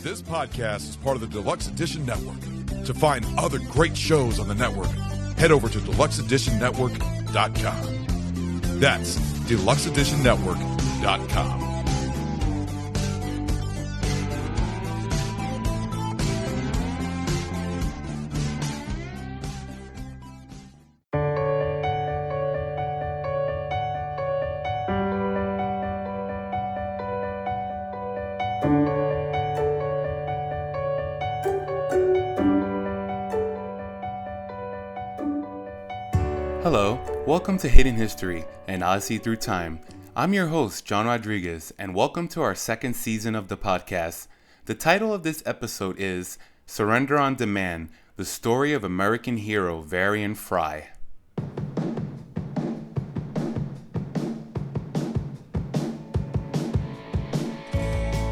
This podcast is part of the Deluxe Edition Network. To find other great shows on the network, head over to deluxeeditionnetwork.com. That's deluxeeditionnetwork.com. Hello, welcome to Hidden History and Odyssey Through Time. I'm your host, John Rodriguez, and welcome to our second season of the podcast. The title of this episode is Surrender on Demand, the story of American hero Varian Fry.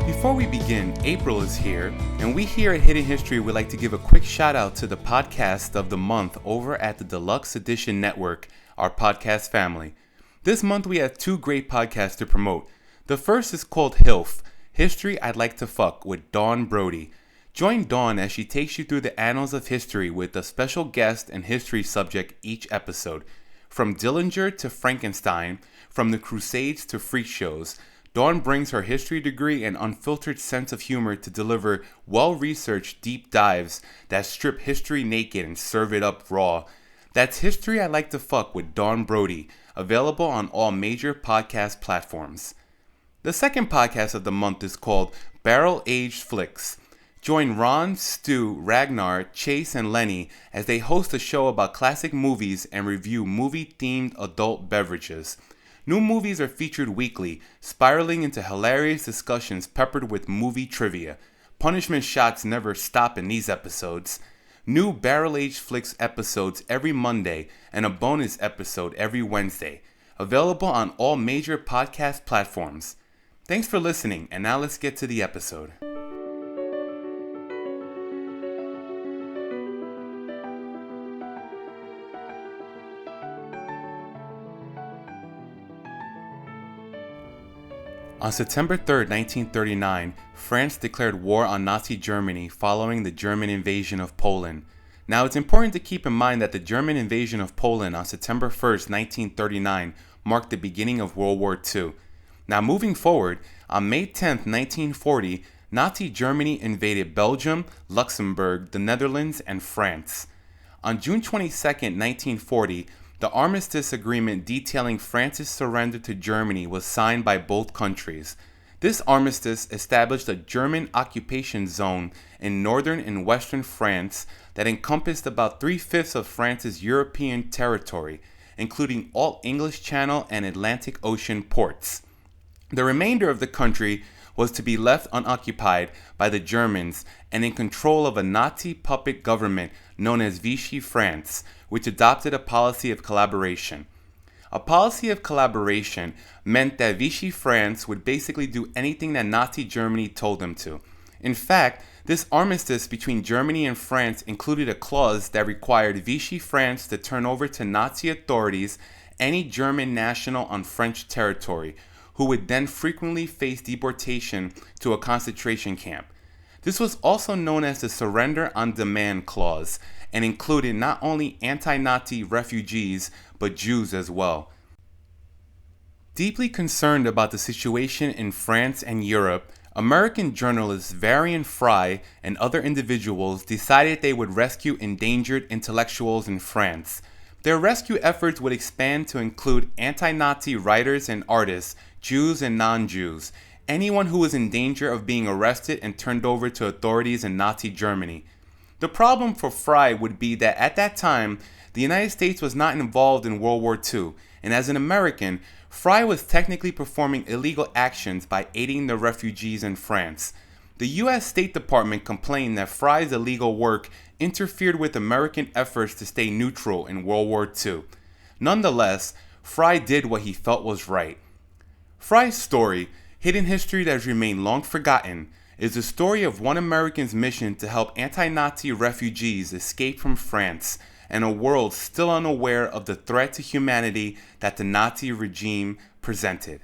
Before we begin, April is here, and we here at Hidden History would like to give a quick shout out to the podcast of the month over at the Deluxe Edition Network, our podcast family. This month we have two great podcasts to promote. The first is called HILF, History I'd Like to Fuck, with Dawn Brody. Join Dawn as she takes you through the annals of history with a special guest and history subject each episode. From Dillinger to Frankenstein, from the Crusades to freak shows, Dawn brings her history degree and unfiltered sense of humor to deliver well-researched deep dives that strip history naked and serve it up raw. That's History I Like to Fuck with Dawn Brody, available on all major podcast platforms. The second podcast of the month is called Barrel Aged Flicks. Join Ron, Stu, Ragnar, Chase, and Lenny as they host a show about classic movies and review movie-themed adult beverages. New movies are featured weekly, spiraling into hilarious discussions peppered with movie trivia. Punishment shots never stop in these episodes. New Barrel Aged Flicks episodes every Monday and a bonus episode every Wednesday. Available on all major podcast platforms. Thanks for listening, and now let's get to the episode. On September 3, 1939, France declared war on Nazi Germany following the German invasion of Poland. Now, it's important to keep in mind that the German invasion of Poland on September 1, 1939, marked the beginning of World War II. Now, moving forward, on May 10, 1940, Nazi Germany invaded Belgium, Luxembourg, the Netherlands, and France. On June 22, 1940, the armistice agreement detailing France's surrender to Germany was signed by both countries. This armistice established a German occupation zone in northern and western France that encompassed about 3/5 of France's European territory, including all English Channel and Atlantic Ocean ports. The remainder of the country was to be left unoccupied by the Germans and in control of a Nazi puppet government known as Vichy France, which adopted a policy of collaboration. A policy of collaboration meant that Vichy France would basically do anything that Nazi Germany told them to. In fact, this armistice between Germany and France included a clause that required Vichy France to turn over to Nazi authorities any German national on French territory, who would then frequently face deportation to a concentration camp. This was also known as the Surrender on Demand Clause and included not only anti-Nazi refugees, but Jews as well. Deeply concerned about the situation in France and Europe, American journalist Varian Fry and other individuals decided they would rescue endangered intellectuals in France. Their rescue efforts would expand to include anti-Nazi writers and artists, Jews and non-Jews, anyone who was in danger of being arrested and turned over to authorities in Nazi Germany. The problem for Fry would be that at that time, the United States was not involved in World War II, and as an American, Fry was technically performing illegal actions by aiding the refugees in France. The U.S. State Department complained that Fry's illegal work interfered with American efforts to stay neutral in World War II. Nonetheless, Fry did what he felt was right. Fry's story, hidden history that has remained long forgotten, is the story of one American's mission to help anti-Nazi refugees escape from France and a world still unaware of the threat to humanity that the Nazi regime presented.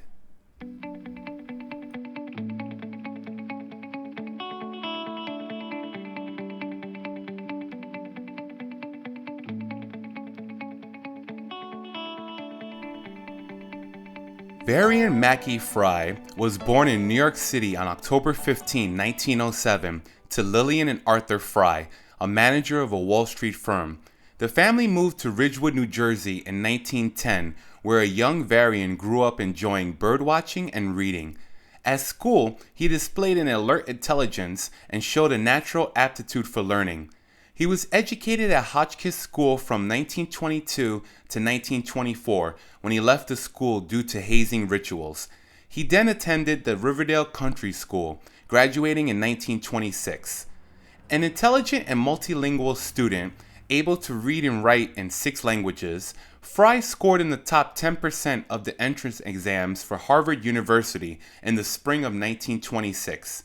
Varian Mackey Fry was born in New York City on October 15, 1907, to Lillian and Arthur Fry, a manager of a Wall Street firm. The family moved to Ridgewood, New Jersey in 1910, where a young Varian grew up enjoying birdwatching and reading. At school, he displayed an alert intelligence and showed a natural aptitude for learning. He was educated at Hotchkiss School from 1922 to 1924, when he left the school due to hazing rituals. He then attended the Riverdale Country School, graduating in 1926. An intelligent and multilingual student, able to read and write in 6 languages, Fry scored in the top 10% of the entrance exams for Harvard University in the spring of 1926.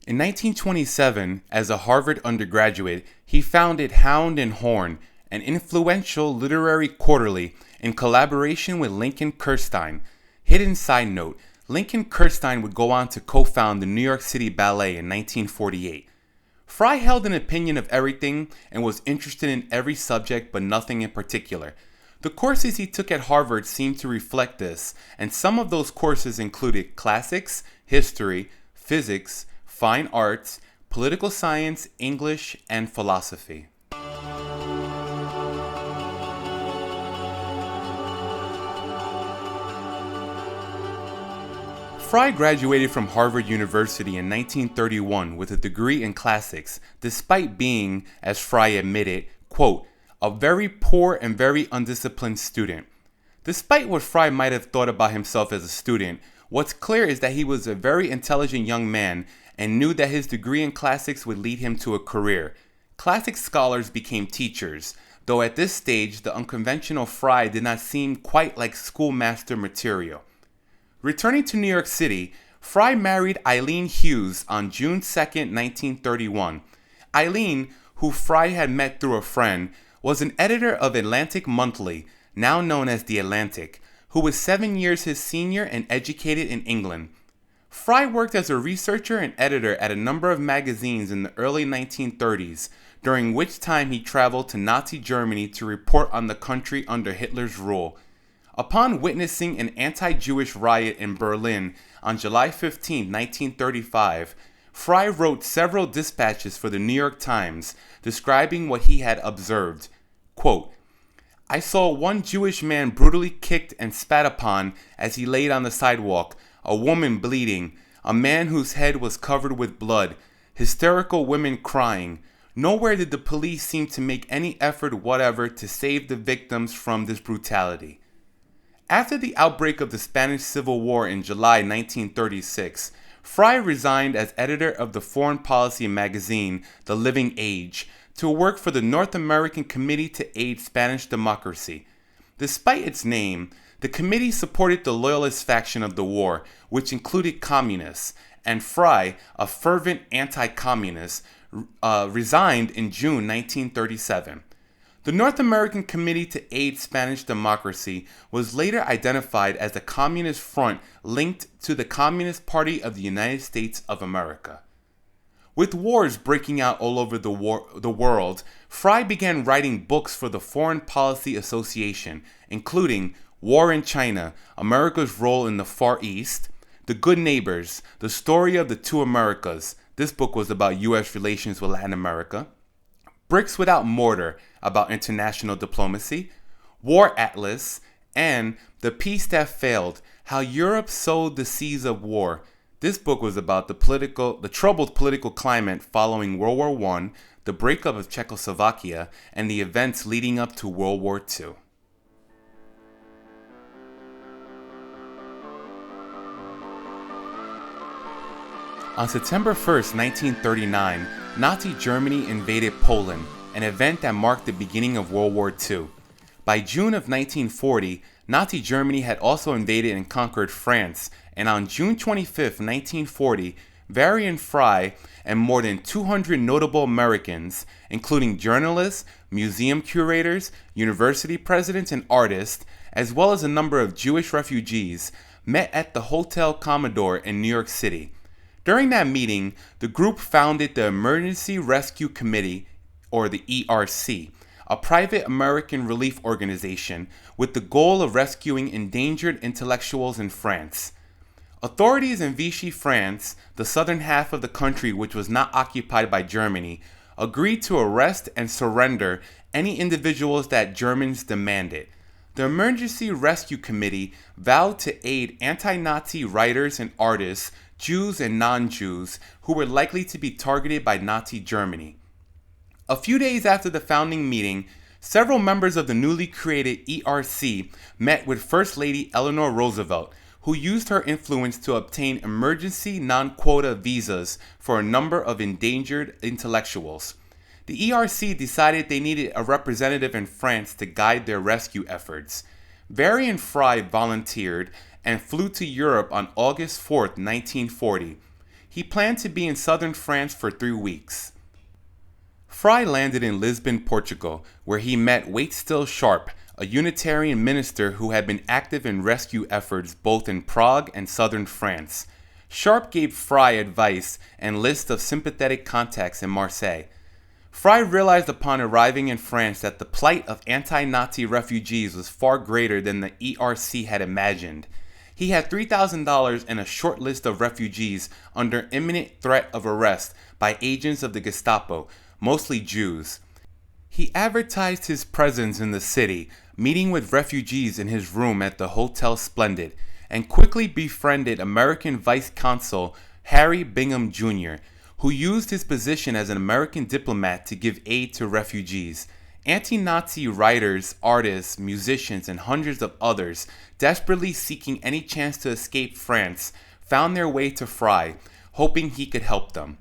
In 1927, as a Harvard undergraduate, he founded Hound and Horn, an influential literary quarterly in collaboration with Lincoln Kirstein. Hidden side note, Lincoln Kirstein would go on to co-found the New York City Ballet in 1948. Fry held an opinion of everything and was interested in every subject but nothing in particular. The courses he took at Harvard seemed to reflect this, and some of those courses included classics, history, physics, fine arts, political science, English, and philosophy. Fry graduated from Harvard University in 1931 with a degree in classics, despite being, as Fry admitted, quote, a very poor and very undisciplined student. Despite what Fry might have thought about himself as a student, what's clear is that he was a very intelligent young man and knew that his degree in classics would lead him to a career. Classic scholars became teachers, though at this stage the unconventional Fry did not seem quite like schoolmaster material. Returning to New York City, Fry married Eileen Hughes on June 2, 1931. Eileen, who Fry had met through a friend, was an editor of Atlantic Monthly, now known as The Atlantic, who was 7 years his senior and educated in England. Fry worked as a researcher and editor at a number of magazines in the early 1930s, during which time he traveled to Nazi Germany to report on the country under Hitler's rule. Upon witnessing an anti-Jewish riot in Berlin on July 15, 1935, Fry wrote several dispatches for the New York Times describing what he had observed. Quote, I saw one Jewish man brutally kicked and spat upon as he laid on the sidewalk, a woman bleeding, a man whose head was covered with blood, hysterical women crying. Nowhere did the police seem to make any effort whatever to save the victims from this brutality. After the outbreak of the Spanish Civil War in July 1936, Fry resigned as editor of the foreign policy magazine The Living Age to work for the North American Committee to Aid Spanish Democracy. Despite its name, the committee supported the Loyalist faction of the war, which included communists, and Fry, a fervent anti-communist, resigned in June 1937. The North American Committee to Aid Spanish Democracy was later identified as a communist front linked to the Communist Party of the United States of America. With wars breaking out all over the world, Fry began writing books for the Foreign Policy Association, including War in China, America's Role in the Far East, The Good Neighbors, The Story of the Two Americas. This book was about U.S. relations with Latin America. Bricks Without Mortar, about international diplomacy. War Atlas, and The Peace That Failed, How Europe Sowed the Seeds of War. This book was about the troubled political climate following World War I, the breakup of Czechoslovakia, and the events leading up to World War II. On September 1, 1939, Nazi Germany invaded Poland, an event that marked the beginning of World War II. By June of 1940, Nazi Germany had also invaded and conquered France, and on June 25, 1940, Varian Fry and more than 200 notable Americans, including journalists, museum curators, university presidents, and artists, as well as a number of Jewish refugees, met at the Hotel Commodore in New York City. During that meeting, the group founded the Emergency Rescue Committee, or the ERC, a private American relief organization with the goal of rescuing endangered intellectuals in France. Authorities in Vichy, France, the southern half of the country which was not occupied by Germany, agreed to arrest and surrender any individuals that Germans demanded. The Emergency Rescue Committee vowed to aid anti-Nazi writers and artists, Jews and non-Jews, who were likely to be targeted by Nazi Germany. A few days after the founding meeting, several members of the newly created ERC met with First Lady Eleanor Roosevelt, who used her influence to obtain emergency non-quota visas for a number of endangered intellectuals. The ERC decided they needed a representative in France to guide their rescue efforts. Varian volunteered and flew to Europe on August 4, 1940. He planned to be in southern France for 3 weeks. Fry landed in Lisbon, Portugal, where he met Waitstill Sharp, a Unitarian minister who had been active in rescue efforts both in Prague and southern France. Sharp gave Fry advice and lists of sympathetic contacts in Marseille. Fry realized upon arriving in France that the plight of anti-Nazi refugees was far greater than the ERC had imagined. He had $3,000 and a short list of refugees under imminent threat of arrest by agents of the Gestapo, mostly Jews. He advertised his presence in the city, meeting with refugees in his room at the Hotel Splendid, and quickly befriended American Vice Consul Harry Bingham Jr., who used his position as an American diplomat to give aid to refugees. Anti-Nazi writers, artists, musicians, and hundreds of others, desperately seeking any chance to escape France, found their way to Fry, hoping he could help them.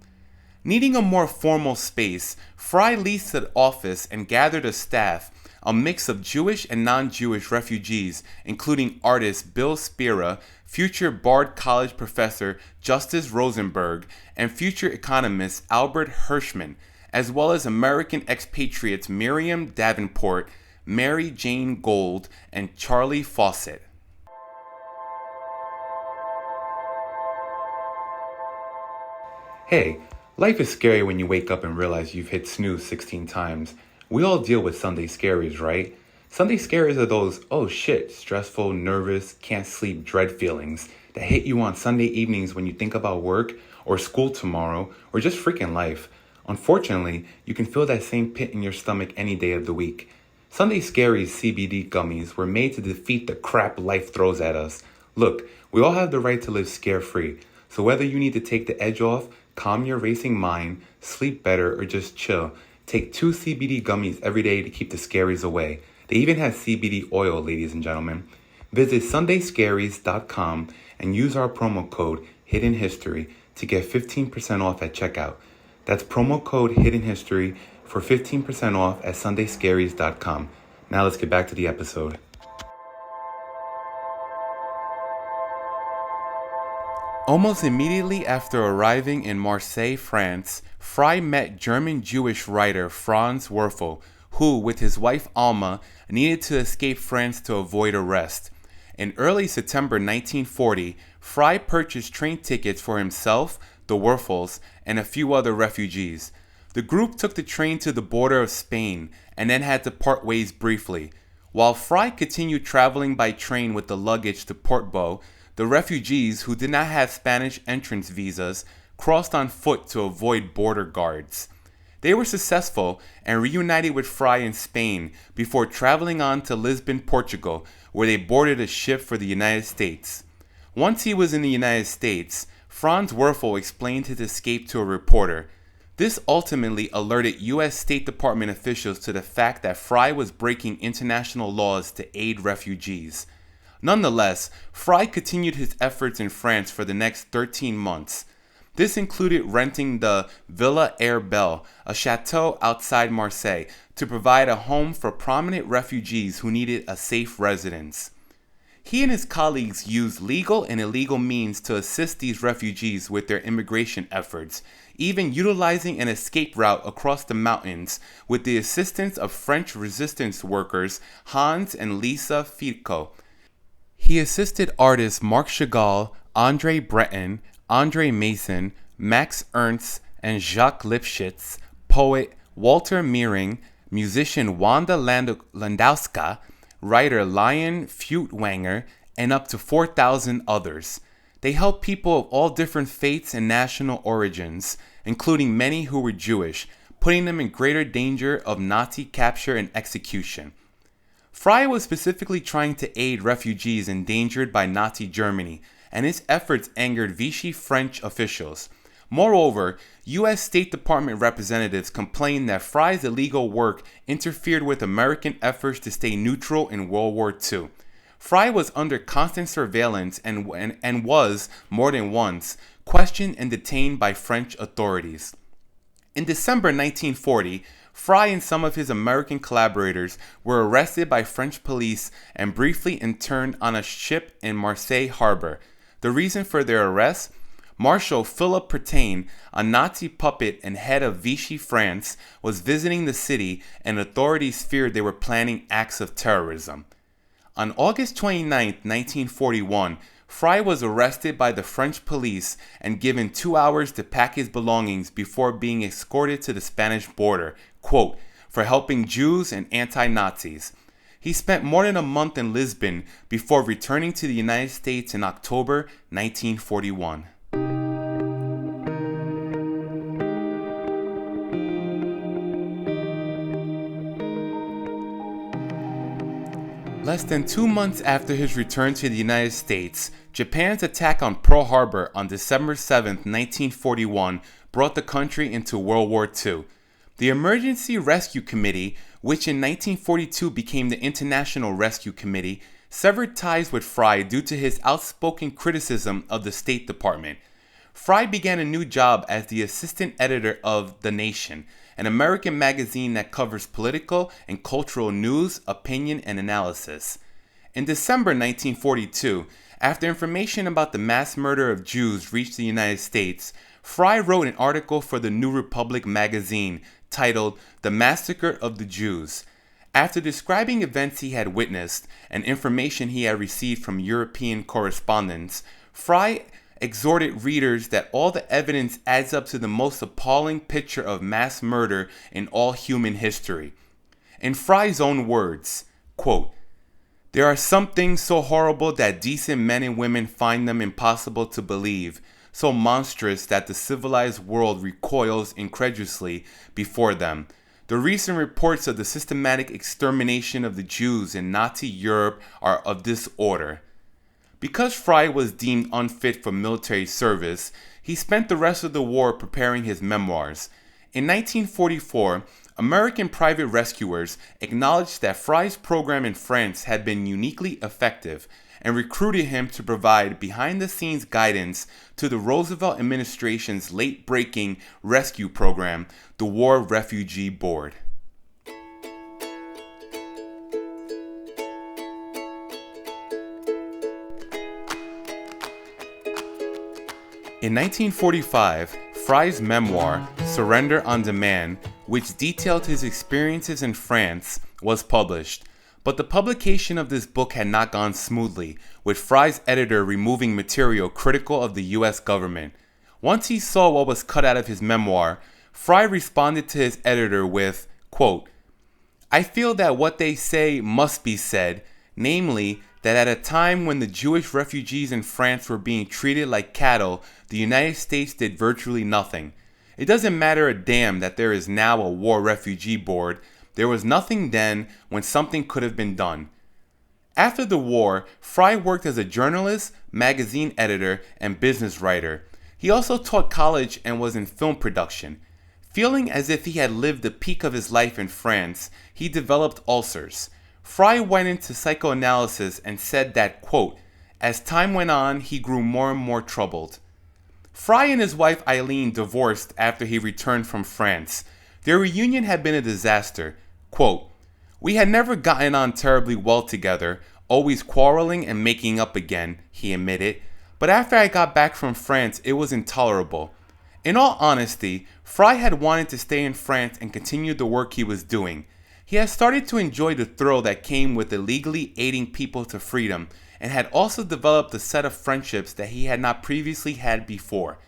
Needing a more formal space, Fry leased an office and gathered a staff, a mix of Jewish and non-Jewish refugees, including artist Bill Spira, future Bard College professor Justus Rosenberg, and future economist Albert Hirschman, as well as American expatriates Miriam Davenport, Mary Jane Gold, and Charlie Fawcett. Hey, life is scary when you wake up and realize you've hit snooze 16 times. We all deal with Sunday scaries, right? Sunday scaries are those, oh shit, stressful, nervous, can't sleep, dread feelings that hit you on Sunday evenings when you think about work or school tomorrow or just freaking life. Unfortunately, you can feel that same pit in your stomach any day of the week. Sunday Scaries CBD gummies were made to defeat the crap life throws at us. Look, we all have the right to live scare-free, so whether you need to take the edge off, calm your racing mind, sleep better, or just chill, take 2 CBD gummies every day to keep the scaries away. They even have CBD oil, ladies and gentlemen. Visit sundayscaries.com and use our promo code Hidden History to get 15% off at checkout. That's promo code Hidden History for 15% off at sundayscaries.com. Now let's get back to the episode. Almost immediately after arriving in Marseille, France, Fry met German Jewish writer Franz Werfel, who, with his wife Alma, needed to escape France to avoid arrest. In early September 1940, Fry purchased train tickets for himself, the Werfels, and a few other refugees. The group took the train to the border of Spain and then had to part ways briefly. While Fry continued traveling by train with the luggage to Portbou, the refugees, who did not have Spanish entrance visas, crossed on foot to avoid border guards. They were successful and reunited with Fry in Spain before traveling on to Lisbon, Portugal, where they boarded a ship for the United States. Once he was in the United States, Franz Werfel explained his escape to a reporter. This ultimately alerted U.S. State Department officials to the fact that Fry was breaking international laws to aid refugees. Nonetheless, Fry continued his efforts in France for the next 13 months. This included renting the Villa Air Belle, a chateau outside Marseille, to provide a home for prominent refugees who needed a safe residence. He and his colleagues used legal and illegal means to assist these refugees with their immigration efforts, even utilizing an escape route across the mountains with the assistance of French resistance workers Hans and Lisa Fico. He assisted artists Marc Chagall, André Breton, André Mason, Max Ernst, and Jacques Lipschitz, poet Walter Meering, musician Wanda Landowska, writer Lion Feuchtwanger, and up to 4,000 others. They helped people of all different faiths and national origins, including many who were Jewish, putting them in greater danger of Nazi capture and execution. Fry was specifically trying to aid refugees endangered by Nazi Germany, and his efforts angered Vichy French officials. Moreover, U.S. State Department representatives complained that Fry's illegal work interfered with American efforts to stay neutral in World War II. Fry was under constant surveillance and was, more than once, questioned and detained by French authorities. In December 1940, Fry and some of his American collaborators were arrested by French police and briefly interned on a ship in Marseille harbor. The reason for their arrest? Marshal Philippe Pétain, a Nazi puppet and head of Vichy France, was visiting the city, and authorities feared they were planning acts of terrorism. On August 29, 1941, Fry was arrested by the French police and given 2 hours to pack his belongings before being escorted to the Spanish border, quote, for helping Jews and anti-Nazis. He spent more than a month in Lisbon before returning to the United States in October 1941. Less than 2 months after his return to the United States, Japan's attack on Pearl Harbor on December 7, 1941, brought the country into World War II. The Emergency Rescue Committee, which in 1942 became the International Rescue Committee, severed ties with Fry due to his outspoken criticism of the State Department. Fry began a new job as the assistant editor of The Nation, an American magazine that covers political and cultural news, opinion, and analysis. In December 1942, after information about the mass murder of Jews reached the United States, Fry wrote an article for the New Republic magazine titled The Massacre of the Jews. After describing events he had witnessed and information he had received from European correspondents, Fry exhorted readers that all the evidence adds up to the most appalling picture of mass murder in all human history. In Fry's own words, quote, "There are some things so horrible that decent men and women find them impossible to believe, so monstrous that the civilized world recoils incredulously before them. The recent reports of the systematic extermination of the Jews in Nazi Europe are of this order." Because Fry was deemed unfit for military service, he spent the rest of the war preparing his memoirs. In 1944, American private rescuers acknowledged that Fry's program in France had been uniquely effective and recruited him to provide behind-the-scenes guidance to the Roosevelt administration's late-breaking rescue program, the War Refugee Board. In 1945, Fry's memoir, Surrender on Demand, which detailed his experiences in France, was published. But the publication of this book had not gone smoothly, with Fry's editor removing material critical of the US government. Once he saw what was cut out of his memoir, Fry responded to his editor with, quote, "I feel that what they say must be said, namely, that at a time when the Jewish refugees in France were being treated like cattle, the United States did virtually nothing. It doesn't matter a damn that there is now a War Refugee Board. There was nothing then when something could have been done." After the war, Fry worked as a journalist, magazine editor, and business writer. He also taught college and was in film production. Feeling as if he had lived the peak of his life in France, he developed ulcers. Fry went into psychoanalysis and said that, quote, "As time went on, he grew more and more troubled." Fry and his wife Eileen divorced after he returned from France. Their reunion had been a disaster. Quote, "We had never gotten on terribly well together, always quarreling and making up again," he admitted. "But after I got back from France, it was intolerable." In all honesty, Fry had wanted to stay in France and continue the work he was doing. He had started to enjoy the thrill that came with illegally aiding people to freedom, and had also developed a set of friendships that he had not previously had before.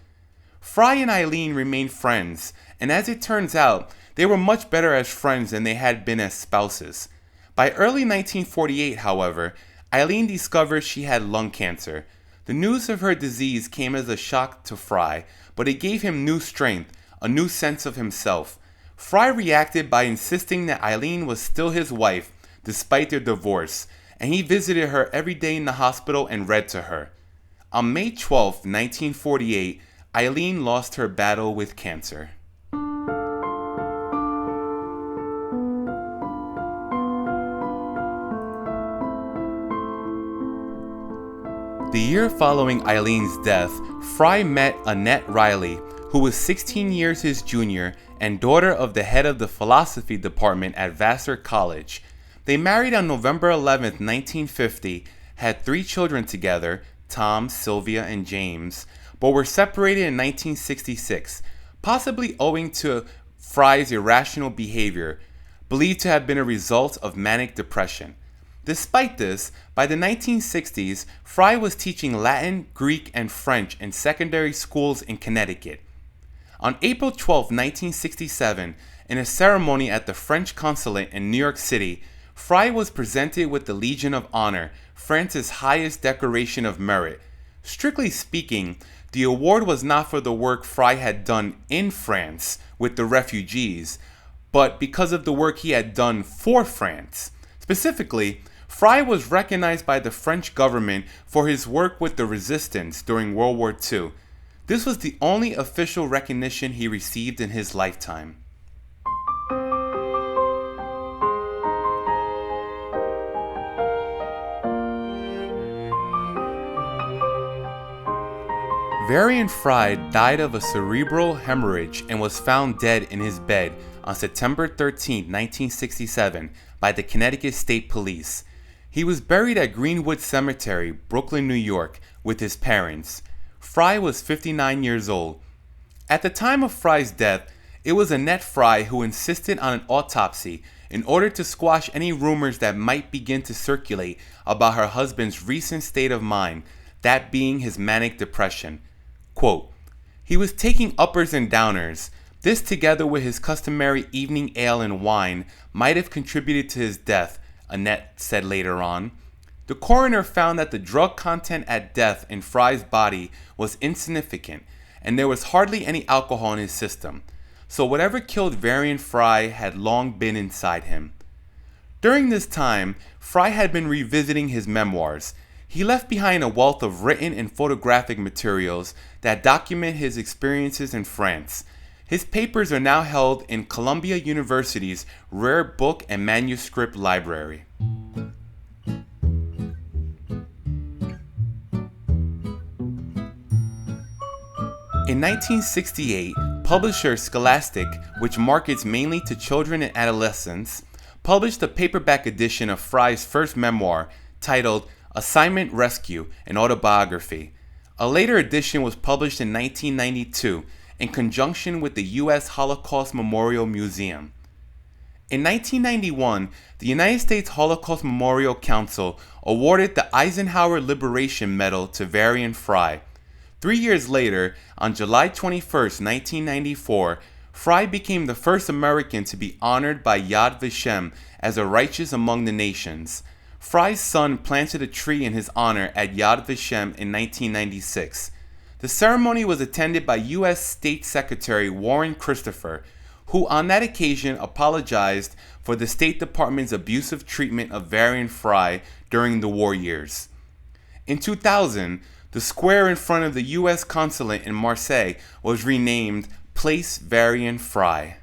Fry and Eileen remained friends, and as it turns out, They were much better as friends than they had been as spouses. By early 1948, however, Eileen discovered she had lung cancer. The news of her disease came as a shock to Fry, but it gave him new strength, a new sense of himself. Fry reacted by insisting that Eileen was still his wife, despite their divorce, and he visited her every day in the hospital and read to her. On May 12, 1948, Eileen lost her battle with cancer. The year following Eileen's death, Fry met Annette Riley, who was 16 years his junior and daughter of the head of the philosophy department at Vassar College. They married on November 11, 1950, had 3 children together, Tom, Sylvia, and James, but were separated in 1966, possibly owing to Fry's irrational behavior, believed to have been a result of manic depression. Despite this, by the 1960s, Fry was teaching Latin, Greek, and French in secondary schools in Connecticut. On April 12, 1967, in a ceremony at the French consulate in New York City, Fry was presented with the Legion of Honor, France's highest decoration of merit. Strictly speaking, the award was not for the work Fry had done in France with the refugees, but because of the work he had done for France. Specifically, Fry was recognized by the French government for his work with the resistance during World War II. This was the only official recognition he received in his lifetime. Varian Fry died of a cerebral hemorrhage and was found dead in his bed on September 13, 1967, by the Connecticut State Police. He was buried at Greenwood Cemetery, Brooklyn, New York, with his parents. Fry was 59 years old. At the time of Fry's death, it was Annette Fry who insisted on an autopsy in order to squash any rumors that might begin to circulate about her husband's recent state of mind, that being his manic depression. Quote, "He was taking uppers and downers. This, together with his customary evening ale and wine, might have contributed to his death," Annette said later on. The coroner found that the drug content at death in Fry's body was insignificant, and there was hardly any alcohol in his system. So whatever killed Varian Fry had long been inside him. During this time, Fry had been revisiting his memoirs. He left behind a wealth of written and photographic materials that document his experiences in France. His papers are now held in Columbia University's Rare Book and Manuscript Library. In 1968, publisher Scholastic, which markets mainly to children and adolescents, published a paperback edition of Fry's first memoir titled Assignment Rescue, an Autobiography. A later edition was published in 1992 in conjunction with the U.S. Holocaust Memorial Museum. In 1991, the United States Holocaust Memorial Council awarded the Eisenhower Liberation Medal to Varian Fry. 3 years later, on July 21, 1994, Fry became the first American to be honored by Yad Vashem as a righteous among the nations. Fry's son planted a tree in his honor at Yad Vashem in 1996. The ceremony was attended by U.S. State Secretary Warren Christopher, who on that occasion apologized for the State Department's abusive treatment of Varian Fry during the war years. In 2000, the square in front of the U.S. consulate in Marseille was renamed Place Varian Fry.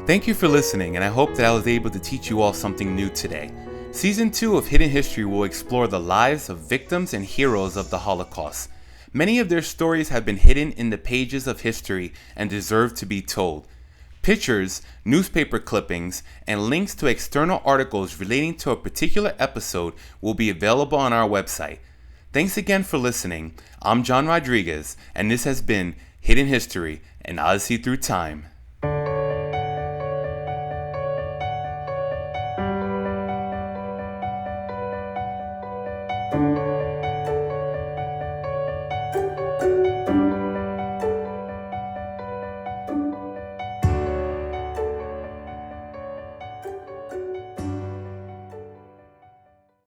Thank you for listening, and I hope that I was able to teach you all something new today. Season 2 of Hidden History will explore the lives of victims and heroes of the Holocaust. Many of their stories have been hidden in the pages of history and deserve to be told. Pictures, newspaper clippings, and links to external articles relating to a particular episode will be available on our website. Thanks again for listening. I'm John Rodriguez, and this has been Hidden History, an Odyssey Through Time. Thank you.